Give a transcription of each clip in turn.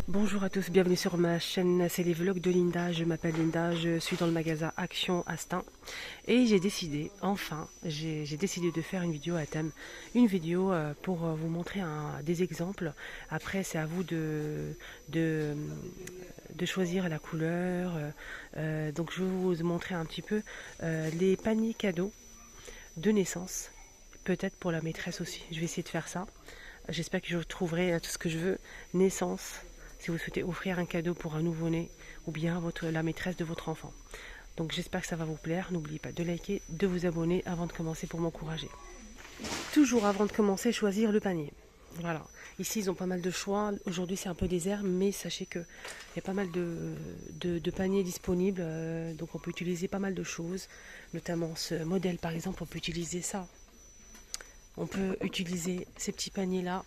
Bonjour à tous, bienvenue sur ma chaîne, c'est les vlogs de Linda, je m'appelle Linda, je suis dans le magasin Action Astin et j'ai décidé, enfin, j'ai décidé de faire une vidéo à thème, une vidéo pour vous montrer des exemples. Après c'est à vous de, de choisir la couleur, donc je vais vous montrer un petit peu les paniers cadeaux de naissance, peut-être pour la maîtresse aussi, je vais essayer de faire ça. J'espère que je trouverai tout ce que je veux, naissance, si vous souhaitez offrir un cadeau pour un nouveau-né ou bien la maîtresse de votre enfant. Donc j'espère que ça va vous plaire. N'oubliez pas de liker, de vous abonner avant de commencer pour m'encourager. Toujours avant de commencer, choisir le panier. Voilà. Ici, ils ont pas mal de choix. Aujourd'hui, c'est un peu désert, mais sachez qu'il y a pas mal de paniers disponibles. Donc on peut utiliser pas mal de choses. Notamment ce modèle, par exemple, on peut utiliser ça. On peut utiliser ces petits paniers-là.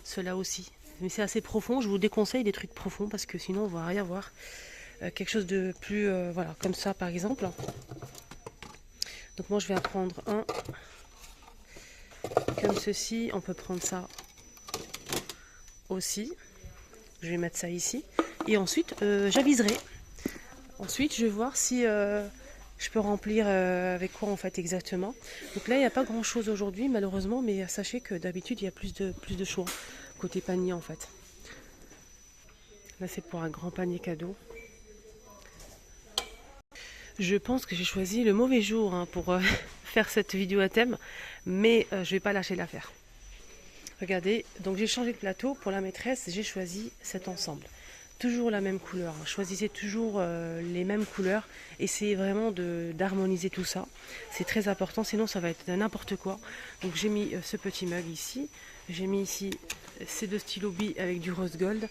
Ceux-là aussi. Mais c'est assez profond, je vous déconseille des trucs profonds parce que sinon on va rien voir. Quelque chose de plus, voilà, comme ça par exemple. Donc moi je vais en prendre un comme ceci. On peut prendre ça aussi. Je vais mettre ça ici. Et ensuite j'aviserai. Ensuite je vais voir si je peux remplir avec quoi en fait exactement. Donc là il n'y a pas grand chose aujourd'hui malheureusement, mais sachez que d'habitude il y a plus de choix côté panier en fait. Là c'est pour un grand panier cadeau. Je pense que j'ai choisi le mauvais jour pour faire cette vidéo à thème, mais je vais pas lâcher l'affaire. Regardez, donc j'ai changé de plateau pour la maîtresse, j'ai choisi cet ensemble. Toujours la même couleur, choisissez toujours les mêmes couleurs, essayez vraiment d'harmoniser tout ça. C'est très important, sinon ça va être n'importe quoi. Donc j'ai mis ce petit mug ici, j'ai mis ici ces deux stylos billes avec du rose gold,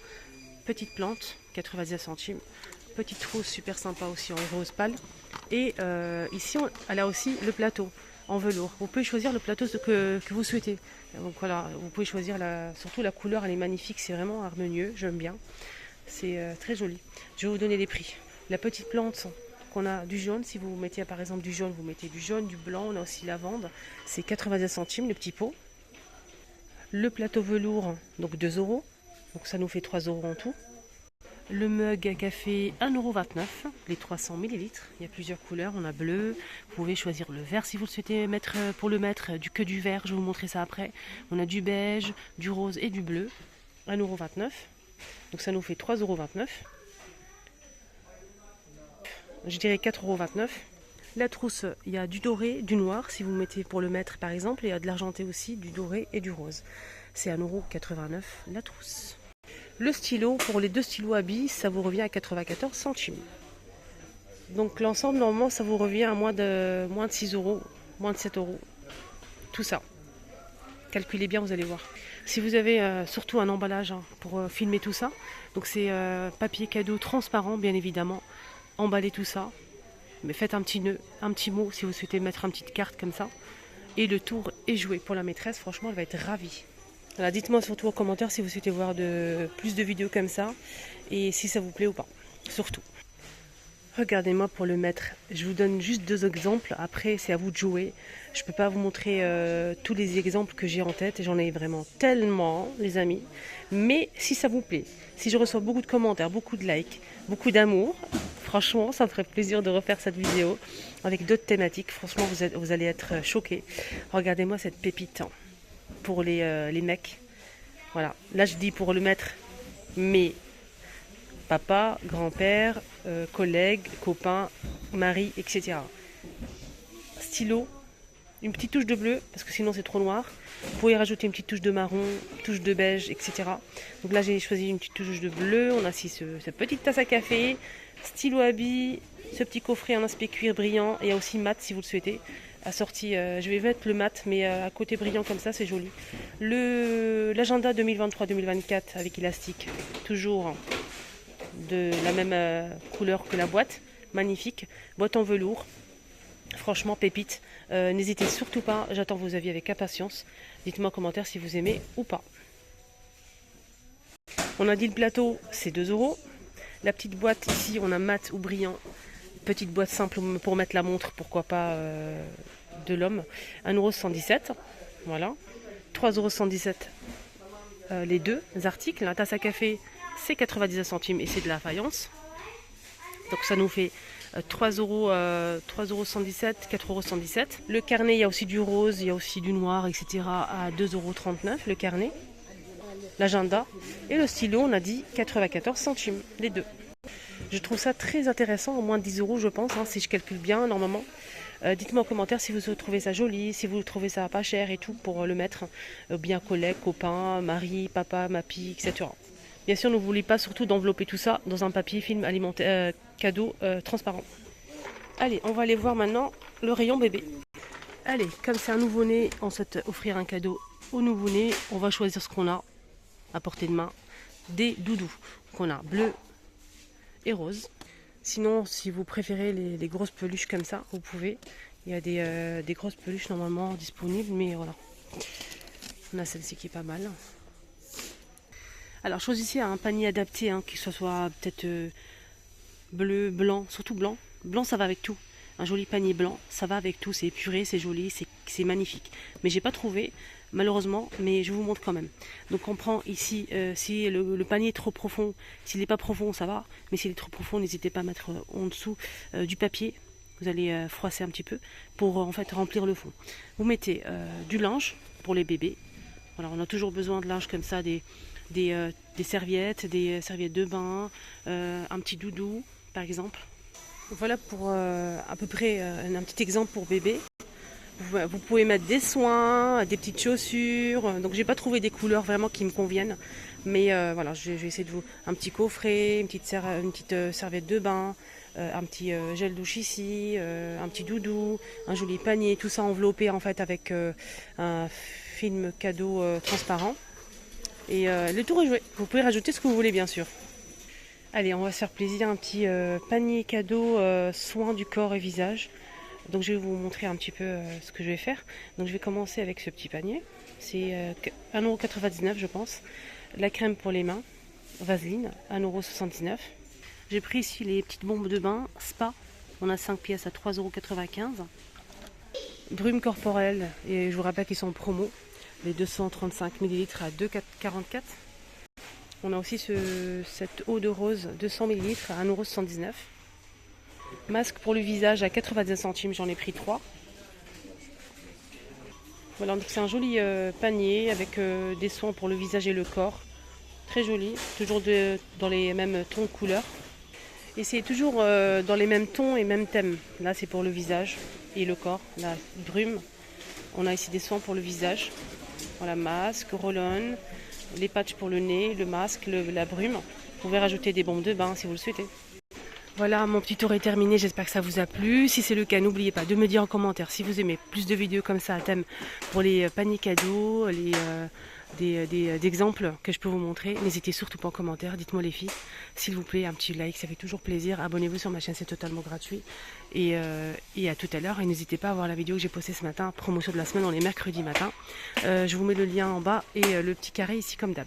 petite plante, 90 centimes, petite trousse super sympa aussi en rose pâle. Et ici, elle a aussi le plateau en velours. Vous pouvez choisir le plateau que vous souhaitez. Donc voilà, vous pouvez choisir surtout la couleur, elle est magnifique, c'est vraiment harmonieux, j'aime bien. C'est très joli. Je vais vous donner les prix. La petite plante qu'on a du jaune, si vous mettez par exemple du jaune, vous mettez du jaune, du blanc, on a aussi lavande, c'est 90 centimes le petit pot. Le plateau velours, donc 2 euros, donc ça nous fait 3 euros en tout. Le mug à café 1,29 €, les 300 ml. Il y a plusieurs couleurs, on a bleu. Vous pouvez choisir le vert si vous le souhaitez mettre pour le mettre, que du vert, je vais vous montrer ça après. On a du beige, du rose et du bleu. 1,29 €. Donc ça nous fait 3,29 €. Je dirais 4,29 €. La trousse, il y a du doré, du noir si vous mettez pour le mettre par exemple. Et il y a de l'argenté aussi, du doré et du rose. C'est 1,89 € la trousse. Le stylo, pour les deux stylos à billes, ça vous revient à 94 centimes. Donc l'ensemble, normalement, ça vous revient à moins de 6 euros, moins de 7 euros. Tout ça. Calculez bien, vous allez voir. Si vous avez surtout un emballage pour filmer tout ça, donc c'est papier cadeau transparent, bien évidemment. Emballez tout ça. Mais faites un petit nœud, un petit mot si vous souhaitez mettre une petite carte comme ça. Et le tour est joué pour la maîtresse. Franchement, elle va être ravie. Voilà, dites-moi surtout en commentaire si vous souhaitez voir plus de vidéos comme ça et si ça vous plaît ou pas, surtout. Regardez-moi pour le mettre, je vous donne juste 2 exemples, après c'est à vous de jouer. Je ne peux pas vous montrer tous les exemples que j'ai en tête et j'en ai vraiment tellement les amis. Mais si ça vous plaît, si je reçois beaucoup de commentaires, beaucoup de likes, beaucoup d'amour, franchement ça me ferait plaisir de refaire cette vidéo avec d'autres thématiques. Franchement vous allez être choqués. Regardez-moi cette pépite pour les mecs. Voilà, là je dis pour le mettre, mais papa, grand-père, collègue, copain, mari, etc. Stylo, une petite touche de bleu, parce que sinon c'est trop noir. Vous pouvez rajouter une petite touche de marron, touche de beige, etc. Donc là j'ai choisi une petite touche de bleu. On a aussi cette petite tasse à café, stylo à billes, ce petit coffret en aspect cuir brillant. Et il y a aussi mat si vous le souhaitez. Assorti, je vais mettre le mat, mais à côté brillant comme ça, c'est joli. L'agenda 2023-2024 avec élastique, toujours de la même couleur que la boîte, magnifique. Boîte en velours, franchement pépite. N'hésitez surtout pas, j'attends vos avis avec impatience. Dites-moi en commentaire si vous aimez ou pas. On a dit le plateau, c'est 2 euros. La petite boîte ici, on a mat ou brillant. Petite boîte simple pour mettre la montre, pourquoi pas de l'homme. 1,77 €. Voilà. 3,77 € les deux articles. La tasse à café c'est 99 centimes et c'est de la faïence. Donc ça nous fait 3,117 €, 4,117 €. Le carnet, il y a aussi du rose, il y a aussi du noir, etc. à 2,39 € le carnet. L'agenda et le stylo, on a dit 94 centimes, les deux. Je trouve ça très intéressant, au moins 10 € je pense, hein, si je calcule bien normalement. Dites-moi en commentaire si vous trouvez ça joli, si vous trouvez ça pas cher et tout pour le mettre. Bien collègue, copain, mari, papa, mapi, etc. Bien sûr, n'oubliez pas surtout d'envelopper tout ça dans un papier film alimentaire cadeau transparent. Allez, on va aller voir maintenant le rayon bébé. Allez, comme c'est un nouveau-né, on souhaite offrir un cadeau au nouveau-né. On va choisir ce qu'on a à portée de main. Des doudous qu'on a bleu et rose. Sinon, si vous préférez les grosses peluches comme ça, vous pouvez. Il y a des grosses peluches normalement disponibles, mais voilà. On a celle-ci qui est pas mal. Alors choisissez un panier adapté, hein, que ce soit peut-être bleu, blanc, surtout blanc. Blanc, ça va avec tout. Un joli panier blanc, ça va avec tout. C'est épuré, c'est joli, c'est magnifique. Mais j'ai pas trouvé, malheureusement, mais je vous montre quand même. Donc on prend ici, si le panier est trop profond, s'il n'est pas profond, ça va. Mais s'il est trop profond, n'hésitez pas à mettre en dessous du papier. Vous allez froisser un petit peu pour en fait remplir le fond. Vous mettez du linge pour les bébés. Voilà, on a toujours besoin de linge comme ça, des serviettes, des serviettes de bain, un petit doudou par exemple. Voilà pour à peu près un petit exemple pour bébé. Vous pouvez mettre des soins, des petites chaussures. Donc j'ai pas trouvé des couleurs vraiment qui me conviennent. Mais voilà, je vais essayer de vous... Un petit coffret, une petite serviette de bain, un petit gel douche ici, un petit doudou, un joli panier. Tout ça enveloppé en fait avec un film cadeau transparent. Et le tour est joué. Vous pouvez rajouter ce que vous voulez bien sûr. Allez, on va se faire plaisir, un petit panier cadeau soins du corps et visage. Donc je vais vous montrer un petit peu ce que je vais faire. Donc je vais commencer avec ce petit panier. C'est 1,99 € je pense. La crème pour les mains, Vaseline, 1,79 €. J'ai pris ici les petites bombes de bain, Spa. On a 5 pièces à 3,95 €. Brume corporelle, et je vous rappelle qu'ils sont en promo. Les 235 ml à 2,44 €. On a aussi cette eau de rose 200 ml à 1,79 €. Masque pour le visage à 90 centimes, j'en ai pris 3. Voilà, donc c'est un joli panier avec des soins pour le visage et le corps. Très joli, toujours dans les mêmes tons de couleurs. Et c'est toujours dans les mêmes tons et mêmes thèmes. Là c'est pour le visage et le corps, la brume. On a ici des soins pour le visage. Voilà, masque, roll-on, les patchs pour le nez, le masque, la brume. Vous pouvez rajouter des bombes de bain si vous le souhaitez. Voilà, mon petit tour est terminé, j'espère que ça vous a plu. Si c'est le cas, n'oubliez pas de me dire en commentaire si vous aimez plus de vidéos comme ça à thème pour les paniers cadeaux, des exemples que je peux vous montrer. N'hésitez surtout pas en commentaire, dites-moi les filles. S'il vous plaît, un petit like, ça fait toujours plaisir. Abonnez-vous sur ma chaîne, c'est totalement gratuit. Et à tout à l'heure. Et n'hésitez pas à voir la vidéo que j'ai postée ce matin, promotion de la semaine, on est mercredi matin. Je vous mets le lien en bas et le petit carré ici comme d'hab.